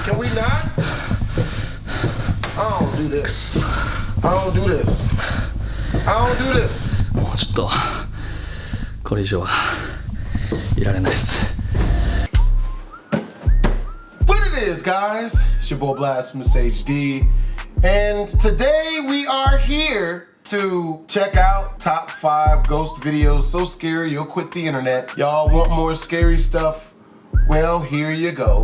Can we not? I don't do this. I don't do this. I don't do this. もうちょっとこれ以上はいられないです。 What it is, guys? It's your boy Blastphamoushd, and today we are here to check out top 5 ghost videos so scary you'll quit the internet. Y'all want more scary stuff? Well, here you go.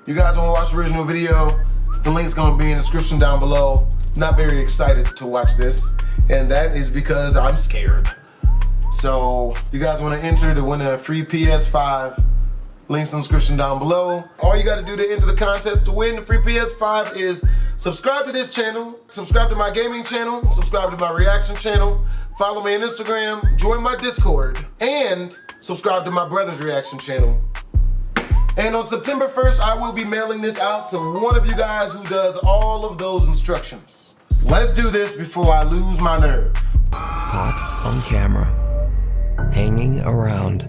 You guys want to watch the original video? The link's gonna be in the description down below. Not very excited to watch this, and that is because I'm scared. So you guys want to enter to win a free PS5? Links in the description down below. All you got to do to enter the contest to win the free PS5 is subscribe to this channel, subscribe to my gaming channel, subscribe to my reaction channel, follow me on Instagram, join my Discord, and subscribe to my brother's reaction channel. And on September 1st, I will be mailing this out to one of you guys who does all of those instructions. Let's do this before I lose my nerve. Caught on camera, hanging around.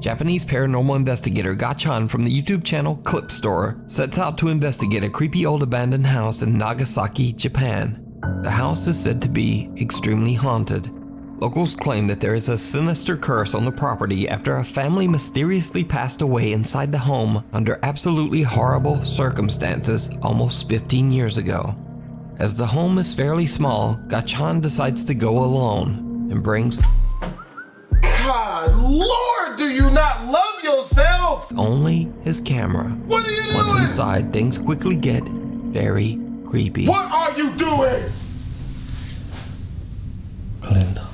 Japanese paranormal investigator Gachan from the YouTube channel Clip Store sets out to investigate a creepy old abandoned house in Nagasaki, Japan. The house is said to be extremely haunted. Locals claim that there is a sinister curse on the property after a family mysteriously passed away inside the home under absolutely horrible circumstances almost 15 years ago. As the home is fairly small, Gachan decides to go alone and brings... God, Lord, do you not love yourself? only his camera. What are you doing? Once inside, things quickly get very creepy. What are you doing? カレンダー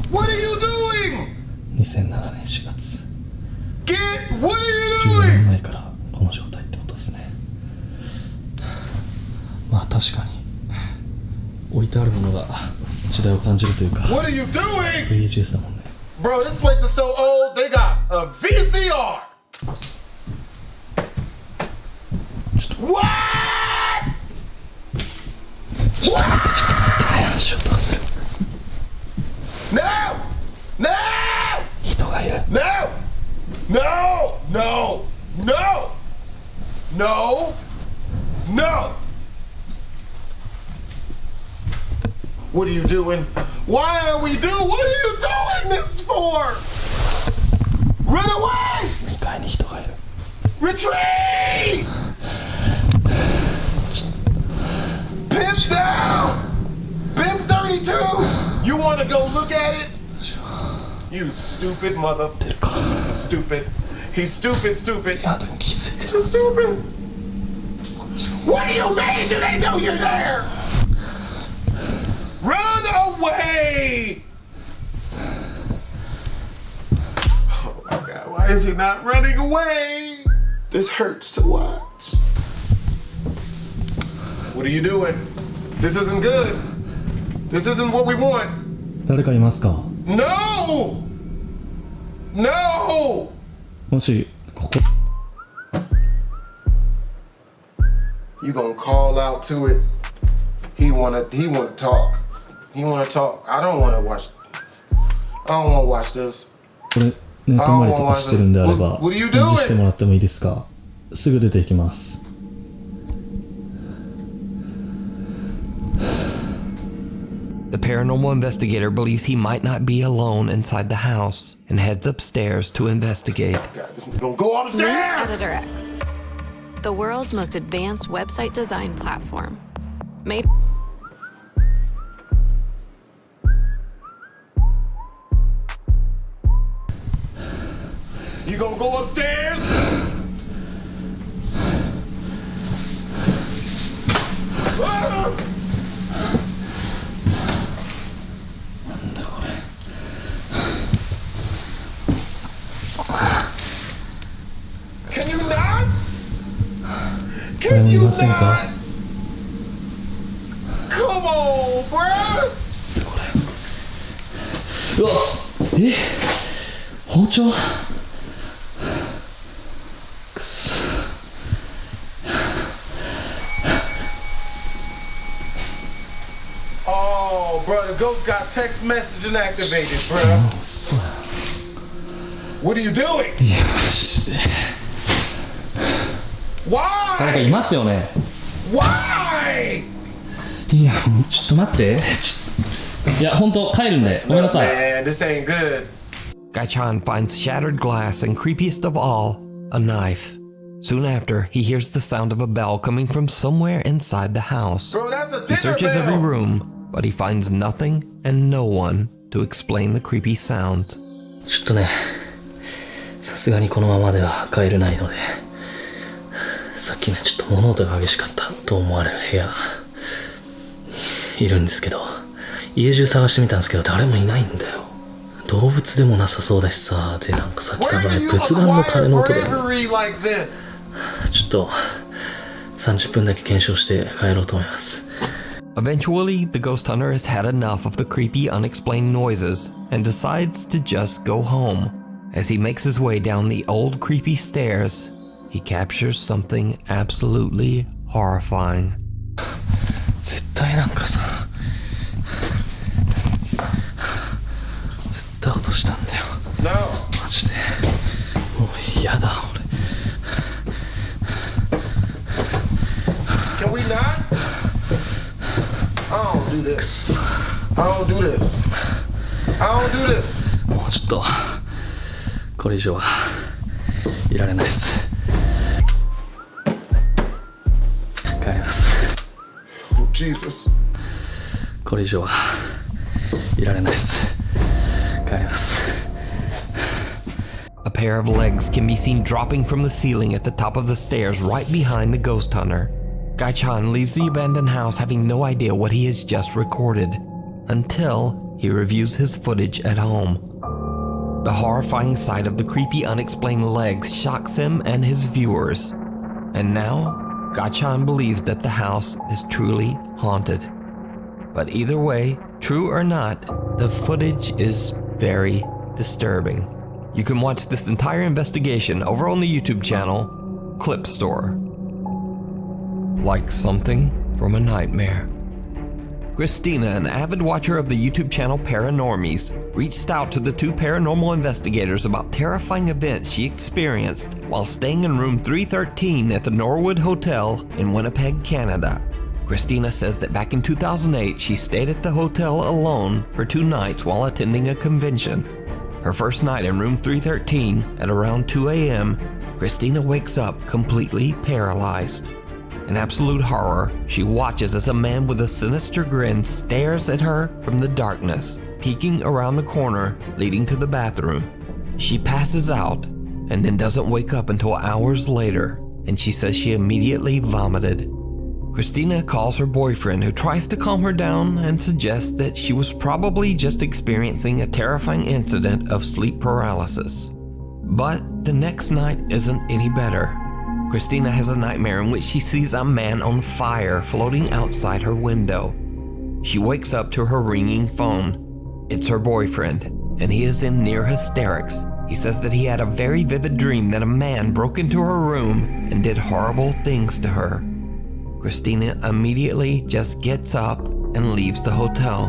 What are you doing? 2007年4月 What are you 14年 doing? 前からこの状態ってことですね。まあ確かに置いてあるものが時代を感じるというか What are you doing? VHS だもんね。 Bro, this place is so old, they got a VCR. What? What? ちょっと忘れ No! No! 人がいる。 No! No! No! No! No! No! What are you doing? Why are we doing? What are you doing this for? Run away! 2階に人がいる。 Retreat! Pimp down! Pimp 32! You want to go look at it? You stupid mother. Stupid. He's stupid, stupid. いやでも気づいてる。 You're stupid. What do you mean? Do they know you're there? Run away! Oh my God, why is he not running away? This hurts to watch. What are you doing? This isn't good. This isn't what we want. 誰かいますか？ No! No! もしここ You gonna call out to it? He wanna talk. He wanna talk. I don't wanna watch this. これ寝泊まりとかしてるんであれば What are you 返事して doing? もらってもいいですか？すぐ出ていきます。 The paranormal investigator believes he might not be alone inside the house and heads upstairs to investigate. God, this is gonna go upstairs! Editor X, the world's most advanced website design platform. Made You gonna go upstairs? Ah! Can you not? Can you not? Come on, bruh! うわえ包丁くそ Oh, bro, the ghost got text messaging activated, bro. What are you doing? いやし誰か Why? いますよね。 Why? いやもうちょっと待っていや本当帰るんでごめんな Look, さい。 man, this ain't good. Gaichan finds shattered glass and, creepiest of all, a knife. Soon after, he hears the sound of a bell coming from somewhere inside the house. Bro, that's a He dinner searches bell. every room, but he finds nothing and no one to explain the creepy sounds. ちょっとねさすがにこのままでは帰れないので、さっきねちょっと物音が激しかったと思われる部屋にいるんですけど、家中探してみたんですけど誰もいないんだよ。動物でもなさそうだしさ、でなんかさっき多 Where 分 do ね you 仏壇の鐘の acquire 音が bravery like this? ちょっと30分だけ検証して帰ろうと思います。 Eventually, the ghost hunter has had enough of the creepy, unexplained noises and decides to just go home. As he makes his way down the old, creepy stairs, he captures something absolutely horrifying. 絶対なんかさ絶対落としたんだよ No. マジでもう嫌だ俺 Can we not? I don't do this. I don't do this. I don't do this. もうちょっとこれ以上はいられないです。帰ります。 Oh, Jesus. これ以上はいられないです。帰ります。 A pair of legs can be seen dropping from the ceiling at the top of the stairs right behind the ghost hunter. Gaichan leaves the abandoned house having no idea what he has just recorded, until he reviews his footage at home. The horrifying sight of the creepy, unexplained legs shocks him and his viewers. And now, Gaichan believes that the house is truly haunted. But either way, true or not, the footage is very disturbing. You can watch this entire investigation over on the YouTube channel, Clip Store. Like something from a nightmare. Christina, an avid watcher of the YouTube channel Paranormies, reached out to the two paranormal investigators about terrifying events she experienced while staying in room 313 at the Norwood Hotel in Winnipeg, Canada. Christina says that back in 2008, she stayed at the hotel alone for 2 nights while attending a convention. Her first night in room 313 at around 2 a.m., Christina wakes up completely paralyzed. In absolute horror, she watches as a man with a sinister grin stares at her from the darkness, peeking around the corner leading to the bathroom. She passes out and then doesn't wake up until hours later, and she says she immediately vomited. Christina calls her boyfriend, who tries to calm her down and suggests that she was probably just experiencing a terrifying incident of sleep paralysis. But the next night isn't any better. Christina has a nightmare in which she sees a man on fire floating outside her window. She wakes up to her ringing phone. It's her boyfriend, and he is in near hysterics. He says that he had a very vivid dream that a man broke into her room and did horrible things to her. Christina immediately just gets up and leaves the hotel.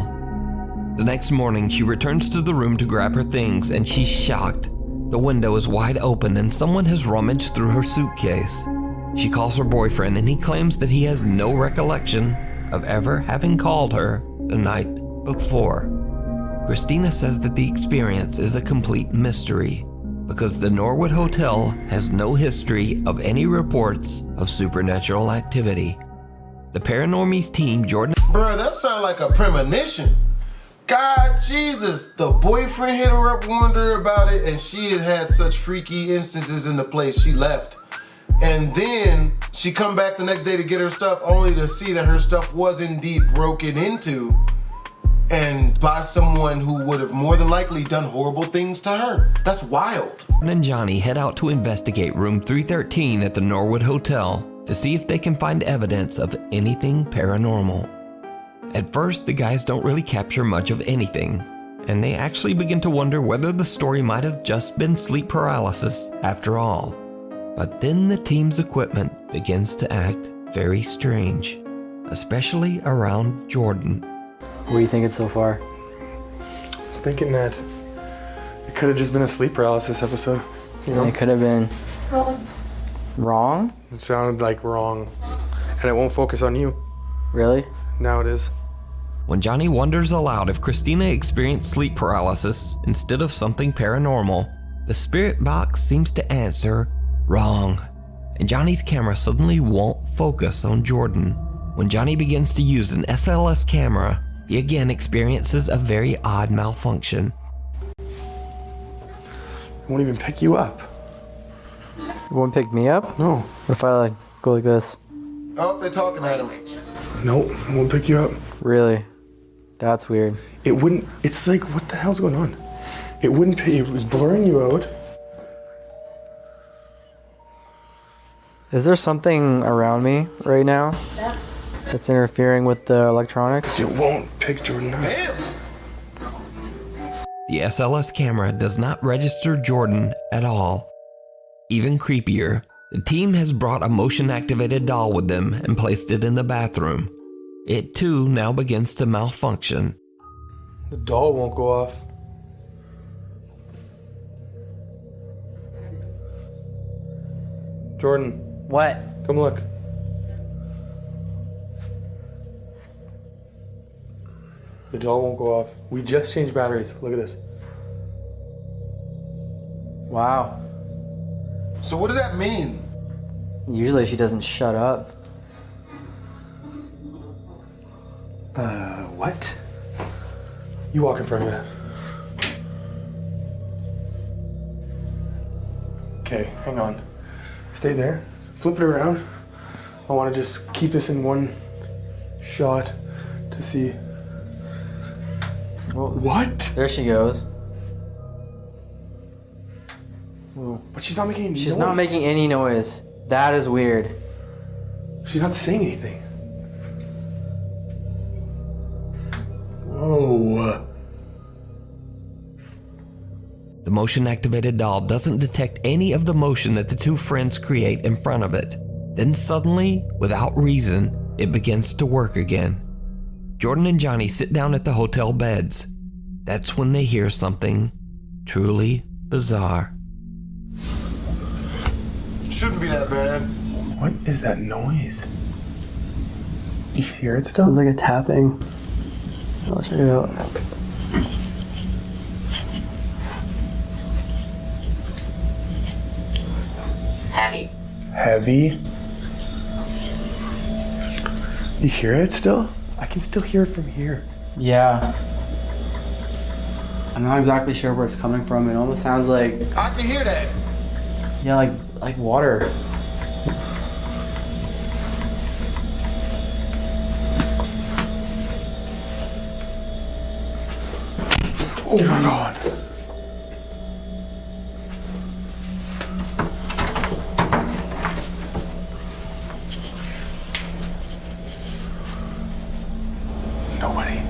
The next morning, she returns to the room to grab her things, and she's shocked. The window is wide open and someone has rummaged through her suitcase. She calls her boyfriend and he claims that he has no recollection of ever having called her the night before. Christina says that the experience is a complete mystery because the Norwood Hotel has no history of any reports of supernatural activity. The Paranormies team, Jordan... Bro, that sounds like a premonition. God, Jesus, the boyfriend hit her up, warned her about it, and she had had such freaky instances in the place. She left. And then she come back the next day to get her stuff, only to see that her stuff was indeed broken into and by someone who would have more than likely done horrible things to her. That's wild. and Johnny head out to investigate room 313 at the Norwood Hotel to see if they can find evidence of anything paranormal. At first, the guys don't really capture much of anything, and they actually begin to wonder whether the story might have just been sleep paralysis after all. But then the team's equipment begins to act very strange, especially around Jordan. What are you thinking so far? I'm thinking that it could have just been a sleep paralysis episode. You know? It could have been wrong? It sounded like wrong. And it won't focus on you. Really? Now it is. When Johnny wonders aloud if Christina experienced sleep paralysis instead of something paranormal, the spirit box seems to answer wrong, and Johnny's camera suddenly won't focus on Jordan. When Johnny begins to use an SLS camera, he again experiences a very odd malfunction. It won't even pick you up. It won't pick me up? No. What if I like go like this? Oh, they're talking at him. Nope, it won't pick you up. Really? That's weird. It wouldn't, it's like, what the hell's going on? It wouldn't pick, it was blurring you out. Is there something around me right now that's interfering with the electronics? It won't pick Jordan up. Damn. The SLS camera does not register Jordan at all. Even creepier, the team has brought a motion-activated doll with them and placed it in the bathroom. It too now begins to malfunction. The doll won't go off. Jordan, What? come look. The doll won't go off. We just changed batteries. Look at this. Wow. So what does that mean? Usually she doesn't shut up. What? You walk in front of it. Okay, hang on. Stay there. Flip it around. I want to just keep this in one shot to see. Well, What? there she goes. But she's not making any noise. She's not making any noise. That is weird. She's not saying anything. Whoa. The motion-activated doll doesn't detect any of the motion that the two friends create in front of it. Then suddenly, without reason, it begins to work again. Jordan and Johnny sit down at the hotel beds. That's when they hear something truly bizarre. Shouldn't be that bad. What is that noise? You hear it still? Sounds like a tapping. I'll check it out. Heavy. You hear it still? I can still hear it from here. Yeah. I'm not exactly sure where it's coming from. It almost sounds like, I can hear that. yeah, like water. Oh my god. Nobody.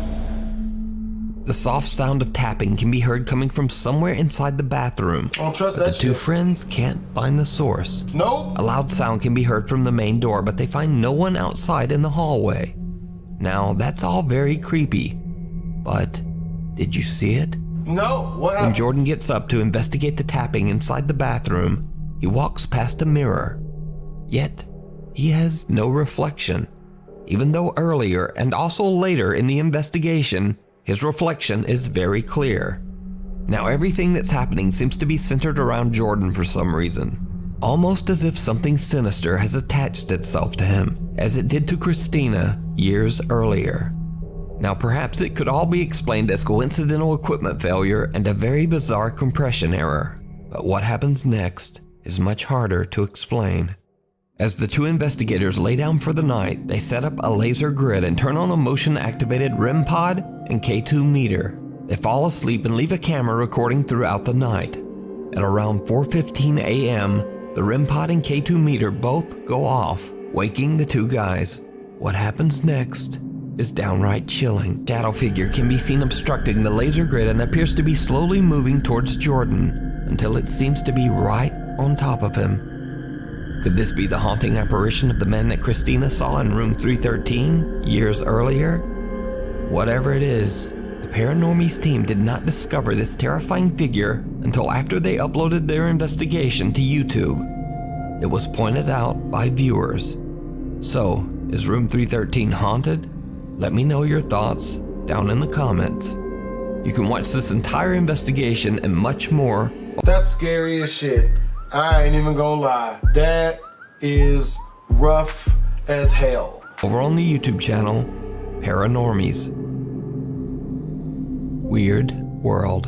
The soft sound of tapping can be heard coming from somewhere inside the bathroom. I don't trust But that the two shit. friends can't find the source. Nope. A loud sound can be heard from the main door, but they find no one outside in the hallway. Now, that's all very creepy. But did you see it? No. What When happened? Jordan gets up to investigate the tapping inside the bathroom, he walks past a mirror. Yet, he has no reflection, even though earlier and also later in the investigation, his reflection is very clear. Now everything that's happening seems to be centered around Jordan for some reason, almost as if something sinister has attached itself to him, as it did to Christina years earlier. Now perhaps it could all be explained as coincidental equipment failure and a very bizarre compression error, but what happens next is much harder to explain. As the two investigators lay down for the night, they set up a laser grid and turn on a motion-activated REM pod and K2 meter. They fall asleep and leave a camera recording throughout the night. At around 4:15 a.m., the REM pod and K2 meter both go off, waking the two guys. What happens next is downright chilling. A shadow figure can be seen obstructing the laser grid and appears to be slowly moving towards Jordan until it seems to be right on top of him. Could this be the haunting apparition of the man that Christina saw in room 313 years earlier? Whatever it is, the Paranormies team did not discover this terrifying figure until after they uploaded their investigation to YouTube. It was pointed out by viewers. So, is room 313 haunted? Let me know your thoughts down in the comments. You can watch this entire investigation and much more. That's scary as shit. I ain't even gonna lie. That is rough as hell. Over on the YouTube channel, Paranormies. Weird World.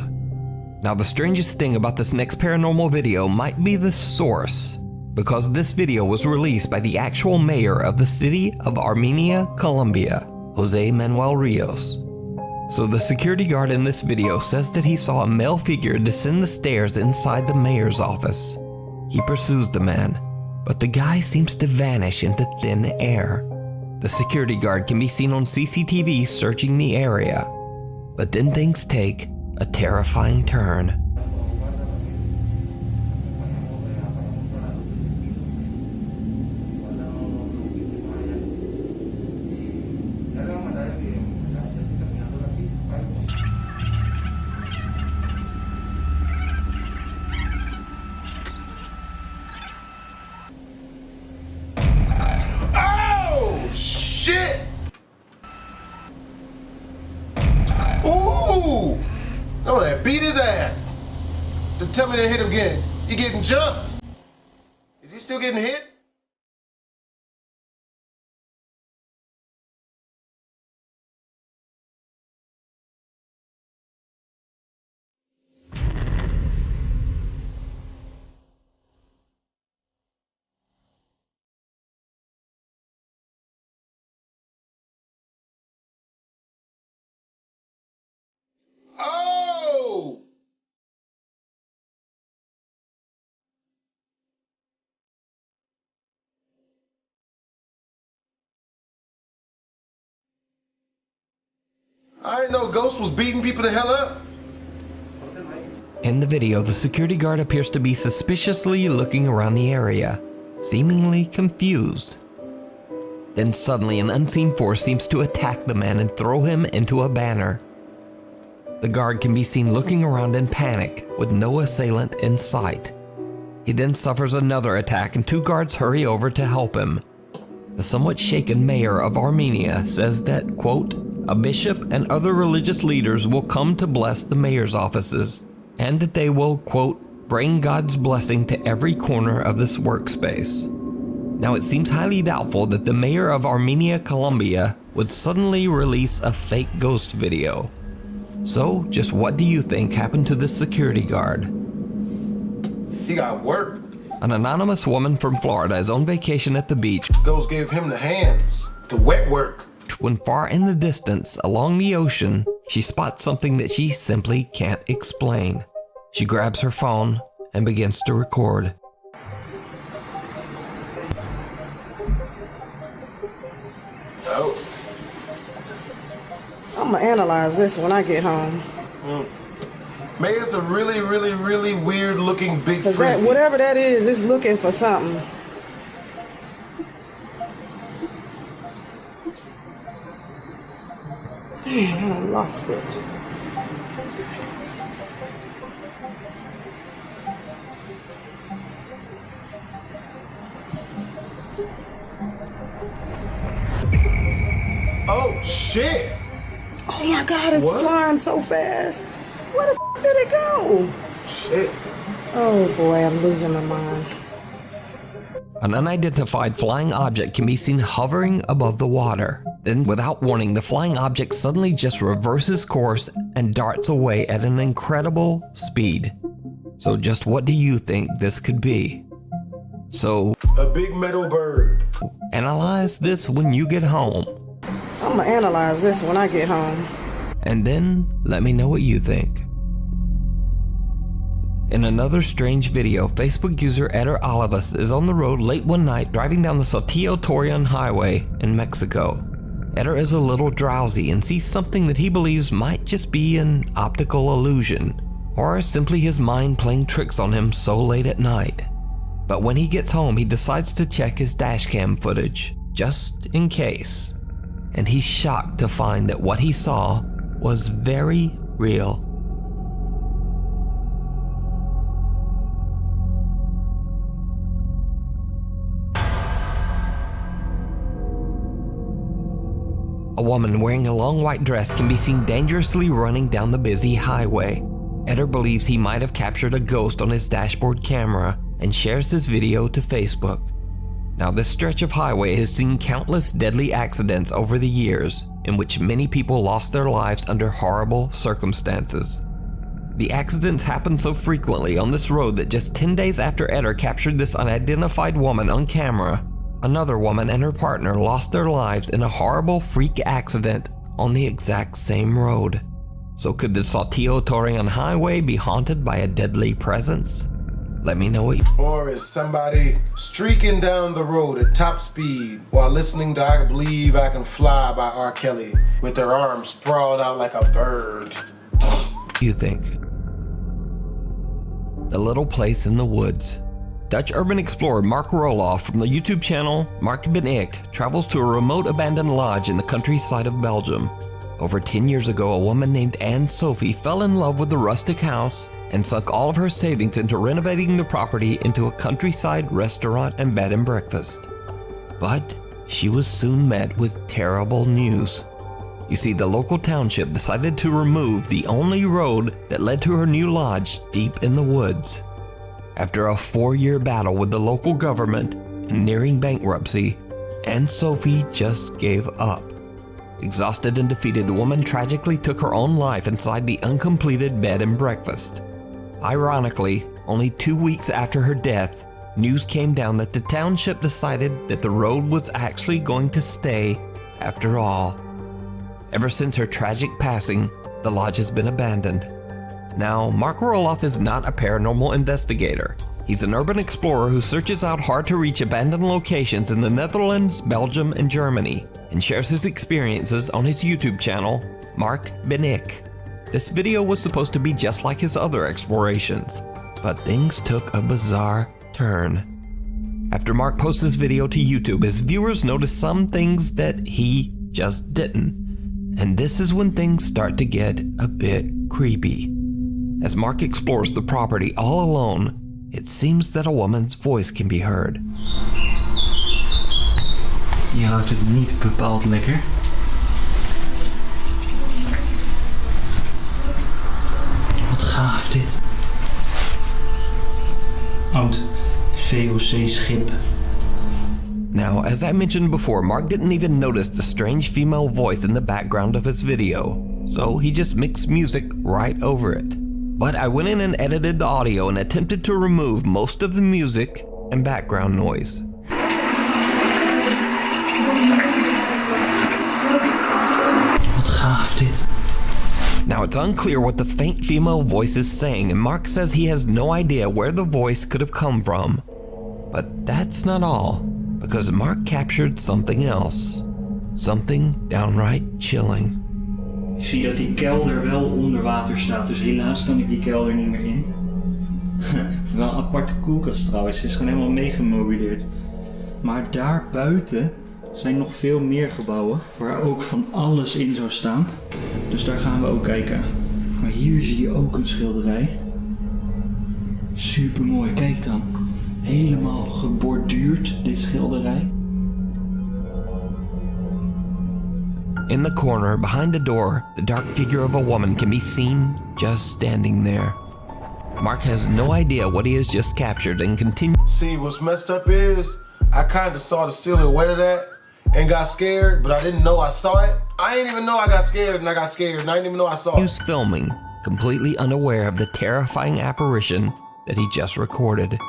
Now the strangest thing about this next paranormal video might be the source, because this video was released by the actual mayor of the city of Armenia, Colombia, Jose Manuel Rios. So the security guard in this video says that he saw a male figure descend the stairs inside the mayor's office. He pursues the man, but the guy seems to vanish into thin air. The security guard can be seen on CCTV searching the area, but then things take a terrifying turn. Shit! Ooh! No, that beat his ass. Just tell me they hit him again. He getting jumped. Is he still getting hit? Oh! I didn't know Ghost was beating people the hell up. In the video, the security guard appears to be suspiciously looking around the area, seemingly confused. Then suddenly an unseen force seems to attack the man and throw him into a banner. The guard can be seen looking around in panic with no assailant in sight. He then suffers another attack and two guards hurry over to help him. The somewhat shaken mayor of Armenia says that, quote, a bishop and other religious leaders will come to bless the mayor's offices, and that they will, quote, bring God's blessing to every corner of this workspace. Now it seems highly doubtful that the mayor of Armenia, Colombia would suddenly release a fake ghost video. So, just what do you think happened to this security guard? He got work. An anonymous woman from Florida is on vacation at the beach. Ghost gave him the hands, the wet work. When far in the distance, along the ocean, she spots something that she simply can't explain. She grabs her phone and begins to record. Oh. I'm gonna analyze this when I get home. Maybe it's a really, really, really weird looking big Cause frisbee. that, whatever that is, it's looking for something. Damn, I done lost it. Oh shit! Oh my God, it's What? flying so fast. Where the f did it go? Shit. Oh boy, I'm losing my mind. An unidentified flying object can be seen hovering above the water. Then, without warning, the flying object suddenly just reverses course and darts away at an incredible speed. So just what do you think this could be? So, A big metal bird. analyze this when you get home. I'm gonna analyze this when I get home. And then, let me know what you think. In another strange video, Facebook user Eder Olivas is on the road late one night driving down the Saltillo-Torreon highway in Mexico. Eder is a little drowsy and sees something that he believes might just be an optical illusion, or simply his mind playing tricks on him so late at night. But when he gets home, he decides to check his dashcam footage, just in case. and he's shocked to find that what he saw was very real. A woman wearing a long white dress can be seen dangerously running down the busy highway. Eder believes he might have captured a ghost on his dashboard camera and shares this video to Facebook. Now, this stretch of highway has seen countless deadly accidents over the years in which many people lost their lives under horrible circumstances. The accidents happen so frequently on this road that just 10 days after Eder captured this unidentified woman on camera, another woman and her partner lost their lives in a horrible freak accident on the exact same road. So could the Saltillo Torreon highway be haunted by a deadly presence? Let me know what you... Or is somebody streaking down the road at top speed while listening to I Believe I Can Fly by R. Kelly with their arms sprawled out like a bird? You think? The Little Place in the Woods. Dutch urban explorer Mark Roloff from the YouTube channel Mark Ben Ik travels to a remote abandoned lodge in the countryside of Belgium. Over 10 years ago, a woman named Anne-Sophie fell in love with the rustic house and sunk all of her savings into renovating the property into a countryside restaurant and bed and breakfast. But she was soon met with terrible news. You see, the local township decided to remove the only road that led to her new lodge deep in the woods. After a 4-year battle with the local government and nearing bankruptcy, Anne-Sophie just gave up. Exhausted and defeated, the woman tragically took her own life inside the uncompleted bed and breakfast. Ironically, only 2 weeks after her death, news came down that the township decided that the road was actually going to stay after all. Ever since her tragic passing, the lodge has been abandoned. Now, Mark Roloff is not a paranormal investigator. He's an urban explorer who searches out hard-to-reach abandoned locations in the Netherlands, Belgium, and Germany, and shares his experiences on his YouTube channel, Mark Ben Ik. This video was supposed to be just like his other explorations, but things took a bizarre turn. After Mark posts this video to YouTube, his viewers noticed some things that he just didn't. And this is when things start to get a bit creepy. As Mark explores the property all alone, it seems that a woman's voice can be heard. Je houdt het niet bepaald lekker. Wat gaaf dit. Oud VOC-schip. Now, as I mentioned before, Mark didn't even notice the strange female voice in the background of his video, so he just mixed music right over it. But I went in and edited the audio and attempted to remove most of the music and background noise. Wat gaaf dit. Now, it's unclear what the faint female voice is saying, and Mark says he has no idea where the voice could have come from. But that's not all, because Mark captured something else. Something downright chilling. Ik zie dat die kelder wel onder water staat, dus helaas kan ik die kelder niet meer in. Wel een aparte koelkast trouwens, ze is gewoon helemaal meegemobileerd. Maar daar buiten zijn nog veel meer gebouwen waar ook van alles in zou staan. Dus daar gaan we ook kijken. Maar hier zie je ook een schilderij. Super mooi, kijk dan. Helemaal geborduurd, dit schilderij. In the corner, behind the door, the dark figure of a woman can be seen just standing there. Mark has no idea what he has just captured and continues. See, what's messed up is I kind of saw the silhouette of that and got scared, but I didn't know I saw it. I didn't even know I got scared, and I got scared, and I didn't even know I saw it. Filming, completely unaware of the terrifying apparition that he just recorded.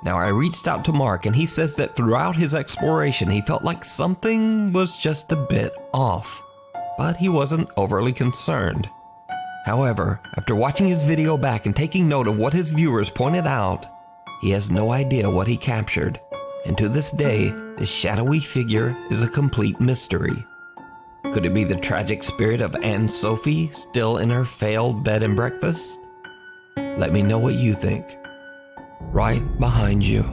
Now, I reached out to Mark, and he says that throughout his exploration, he felt like something was just a bit off, but he wasn't overly concerned. However, after watching his video back and taking note of what his viewers pointed out, he has no idea what he captured, and to this day, this shadowy figure is a complete mystery. Could it be the tragic spirit of Anne-Sophie still in her failed bed and breakfast? Let me know what you think. Right behind you.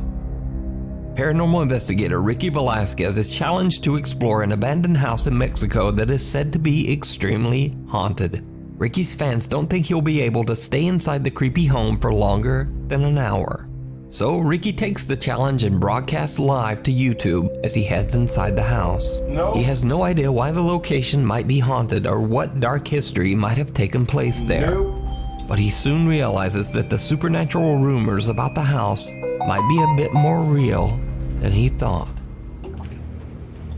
Paranormal investigator Ricky Velasquez is challenged to explore an abandoned house in Mexico that is said to be extremely haunted. Ricky's fans don't think he'll be able to stay inside the creepy home for longer than an hour. So Ricky takes the challenge and broadcasts live to YouTube as he heads inside the house. He has no idea why the location might be haunted or what dark history might have taken place there. But he soon realizes that the supernatural rumors about the house might be a bit more real than he thought.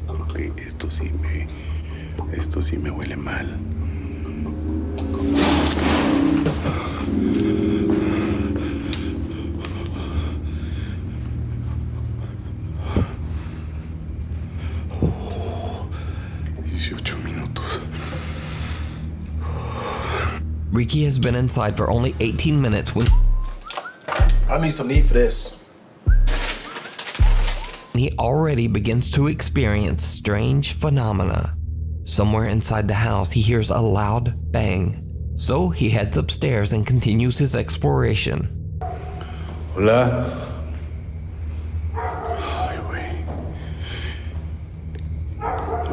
Ok, esto sí me huele mal. Ricky has been inside for only 18 minutes when I need some meat for this. he already begins to experience strange phenomena. Somewhere inside the house, he hears a loud bang. So he heads upstairs and continues his exploration. Hola. Ay, güey.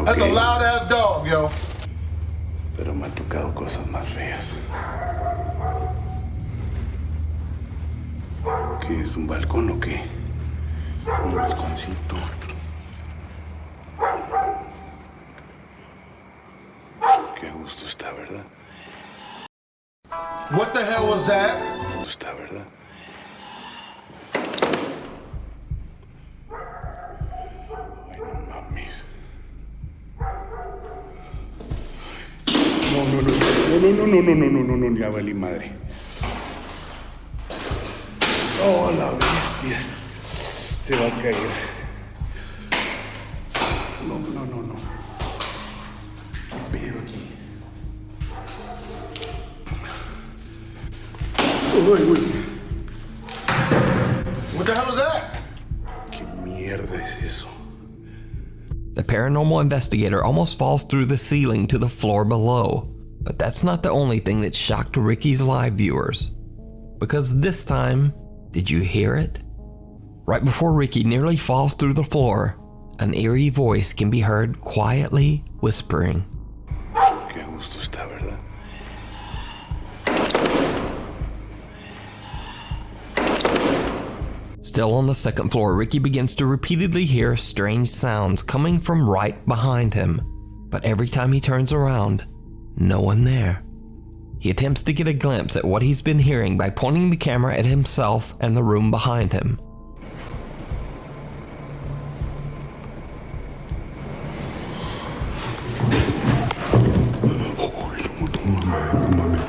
That's a loud ass dog, yo. Pero me han tocado cosas más feas. ¿Qué es un balcón o qué? Un balconcito. Qué gusto está, ¿verdad? What the hell was that? Está, ¿verdad? Ay, no mames. No, ya valí madre. Oh, la bestia. Se va a caer. No. ¿Qué pedo aquí? Uy. What the hell was that? ¿Qué mierda es eso? The paranormal investigator almost falls through the ceiling to the floor below. But that's not the only thing that shocked Ricky's live viewers. Because this time, did you hear it? Right before Ricky nearly falls through the floor, an eerie voice can be heard quietly whispering. Qué gusto está, ¿verdad? Still on the second floor, Ricky begins to repeatedly hear strange sounds coming from right behind him. But every time he turns around, no one there. He attempts to get a glimpse at what he's been hearing by pointing the camera at himself and the room behind him.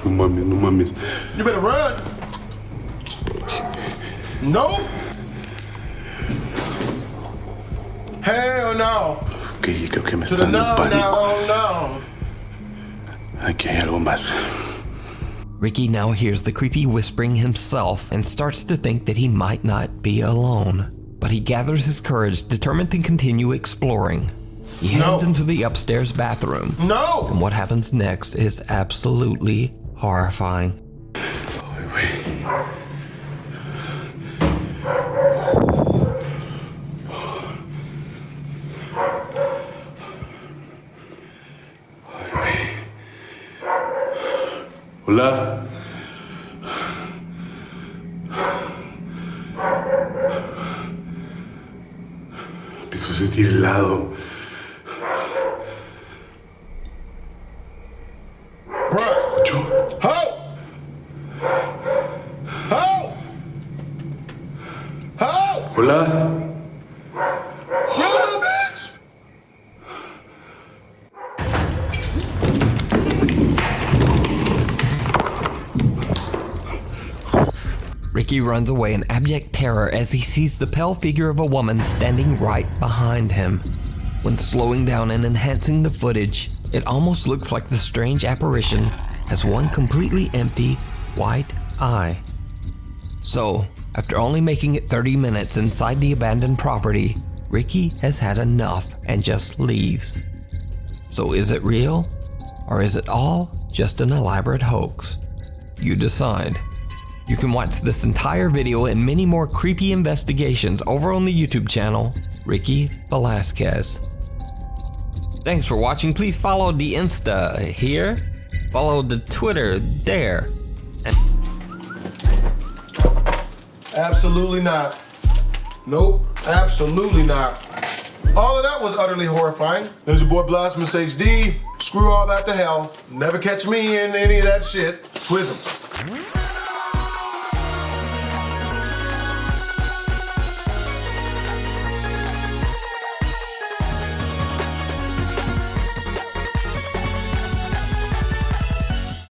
No mames. You better run. No. Hell no. Ok, creo que me To está the dando pánico. no. Aquí hay algo más. Ricky now hears the creepy whispering himself and starts to think that he might not be alone. But he gathers his courage, determined to continue exploring. He heads into the upstairs bathroom. No. And what happens next is absolutely horrifying. Hola. Empiezo a sentir helado. ¿Escucho? Hola. Ricky runs away in abject terror as he sees the pale figure of a woman standing right behind him. When slowing down and enhancing the footage, it almost looks like the strange apparition has one completely empty white eye. So, after only making it 30 minutes inside the abandoned property, Ricky has had enough and just leaves. So is it real? Or is it all just an elaborate hoax? You decide. You can watch this entire video and many more creepy investigations over on the YouTube channel, Ricky Velasquez. Thanks for watching. Please follow the Insta here, follow the Twitter there, and Absolutely not. Nope, absolutely not. All of that was utterly horrifying. There's your boy Blastphamoushd HD. Screw all that to hell. Never catch me in any of that shit. Twisms.